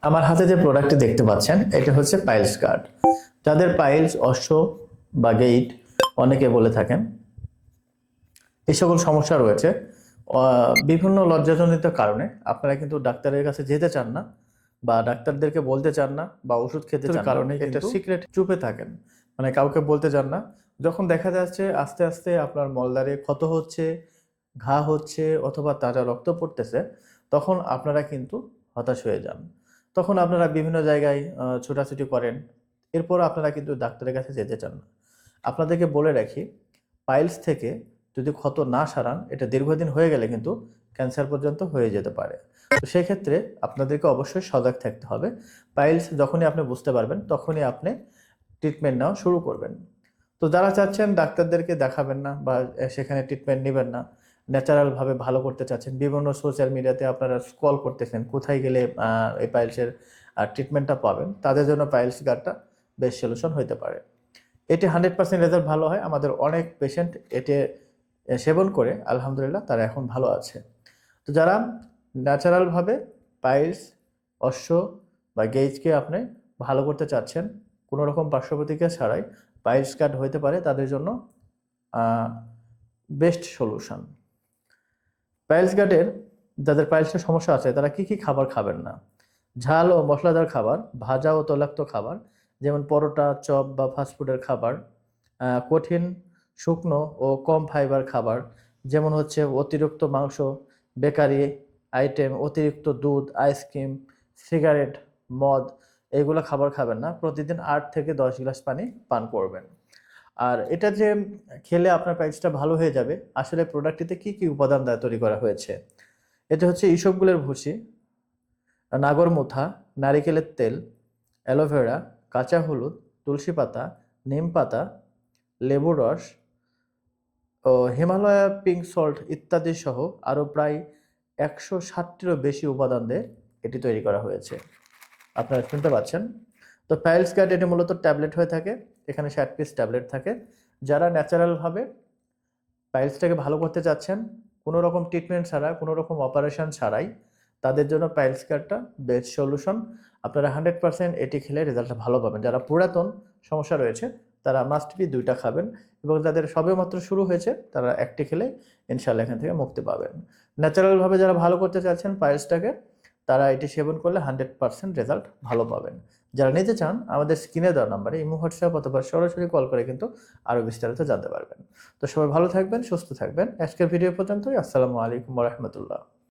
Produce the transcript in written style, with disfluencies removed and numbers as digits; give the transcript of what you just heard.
আমার হাতে যে প্রোডাক্টটি দেখতে পাচ্ছেন এটা হচ্ছে পাইলস গার্ড। যাদের পাইলস, অশ্ব বা গেইট অনেকে বলে থাকেন, এই সকল সমস্যা রয়েছে, বিভিন্ন লজ্জাজনিত কারণে আপনারা কিন্তু ডাক্তারের কাছে যেতে চান না বা ডাক্তারদেরকে বলতে চান না বা ওষুধ খেতে চান কারণে এটা সিক্রেট চুপে থাকেন, মানে কাউকে বলতে চান না। যখন দেখা যাচ্ছে আস্তে আস্তে আপনার মলদ্বারে ক্ষত হচ্ছে, ঘা হচ্ছে অথবা তাজা রক্ত পড়তেছে, তখন আপনারা কিন্তু হতাশ হয়ে যান। তখন আপনারা বিভিন্ন জায়গায় ছোটাছুটি করেন, এরপর আপনারা কিন্তু ডাক্তারের কাছে যেতে চান না। আপনাদেরকে বলে রাখি, পাইলস থেকে যদি ক্ষত না সারান, এটা দীর্ঘদিন হয়ে গেলে কিন্তু ক্যান্সার পর্যন্ত হয়ে যেতে পারে। তো সেই ক্ষেত্রে আপনাদেরকে অবশ্যই সজাগ থাকতে হবে। পাইলস যখনই আপনি বুঝতে পারবেন তখনই আপনি ট্রিটমেন্ট নেওয়া শুরু করবেন। তো যারা চাচ্ছেন ডাক্তারদেরকে দেখাবেন না বা সেখানে ট্রিটমেন্ট নেবেন না, ন্যাচারালভাবে ভালো করতে চাচ্ছেন, বিভিন্ন সোশ্যাল মিডিয়াতে আপনারা স্ক্রল করতেছেন কোথায় গেলে এই পাইলসের ট্রিটমেন্টটা পাবেন, তাদের জন্য পাইলস গার্ডটা বেস্ট সলিউশন হতে পারে। এটি 100% রেজাল্ট ভালো হয়। আমাদের অনেক পেশেন্ট এটি সেবন করে আলহামদুলিল্লাহ তারা এখন ভালো আছে। তো যারা ন্যাচারালভাবে পাইলস, অশ্ব বা গেইজকে আপনি ভালো করতে চাচ্ছেন, কোনো রকম পার্শ্ব প্রতিক্রিয়া ছাড়াই পাইলস গার্ড হতে পারে, তাদের জন্য বেস্ট সলিউশন। পাইলস গার্ডের যাদের পাইলসের সমস্যা আছে তারা কি কি খাবার খাবেন না? ঝাল ও মশলাদার খাবার, ভাজা ও তৈলাক্ত খাবার যেমন পরোটা, চপ বা ফাস্টফুডের খাবার, কঠিন, শুকনো ও কম ফাইবার খাবার যেমন হচ্ছে অতিরিক্ত মাংস, বেকারি আইটেম, অতিরিক্ত দুধ, আইসক্রিম, সিগারেট, মদ, এইগুলো খাবার খাবেন না। প্রতিদিন 8 থেকে 10 গ্লাস পানি পান করবেন। আর এটা যে খেলে আপনার পাইলসটা ভালো হয়ে যাবে, আসলে প্রোডাক্টটিতে কি কি উপাদান দ্বারা তৈরি করা হয়েছে? এটা হচ্ছে ইসবগুলের ভুসি, নাগরমোথা, নারিকেলের তেল, অ্যালোভেরা, কাঁচা হলুদ, তুলসী পাতা, নিম পাতা, লেবুর রস ও হিমালয়া পিঙ্ক সল্ট ইত্যাদি সহ আরও প্রায় 160টিরও বেশি উপাদান দিয়ে এটি তৈরি করা হয়েছে। আপনারা শুনতে পাচ্ছেন। তো পাইলস গার্ড এটি মূলত ট্যাবলেট হয়ে থাকে, এখানে 60 পিস ট্যাবলেট থাকে। যারা ন্যাচারালভাবে পাইলসটাকে ভালো করতে চাচ্ছেন, কোনো রকম ট্রিটমেন্ট ছাড়া, কোনো রকম অপারেশন ছাড়াই, তাদের জন্য পাইলস গার্ডটা বেস্ট সলিউশন। আপনারা 100% এটি খেলে রেজাল্টটা ভালো পাবেন। যারা পুরাতন সমস্যা রয়েছে তারা মাস্ট বি 2টা খাবেন, এবং যাদের সবেমাত্র শুরু হয়েছে তারা একটি খেলে ইনশাআল্লাহ এখান থেকে মুক্তি পাবেন। ন্যাচারালভাবে যারা ভালো করতে চাচ্ছেন পাইলসটাকে, তারা এটি সেবন করলে 100% রেজাল্ট ভালো পাবেন। যারা নিতে চান আমাদের স্ক্রিনে দেওয়া নাম্বারে ইমো, হোয়াটসঅ্যাপ অথবা সরাসরি কল করে কিন্তু আরও বিস্তারিত জানতে পারবেন। তো সবাই ভালো থাকবেন, সুস্থ থাকবেন। আজকের ভিডিও পর্যন্তই। আসসালামু আলাইকুম ওয়া রাহমাতুল্লাহ।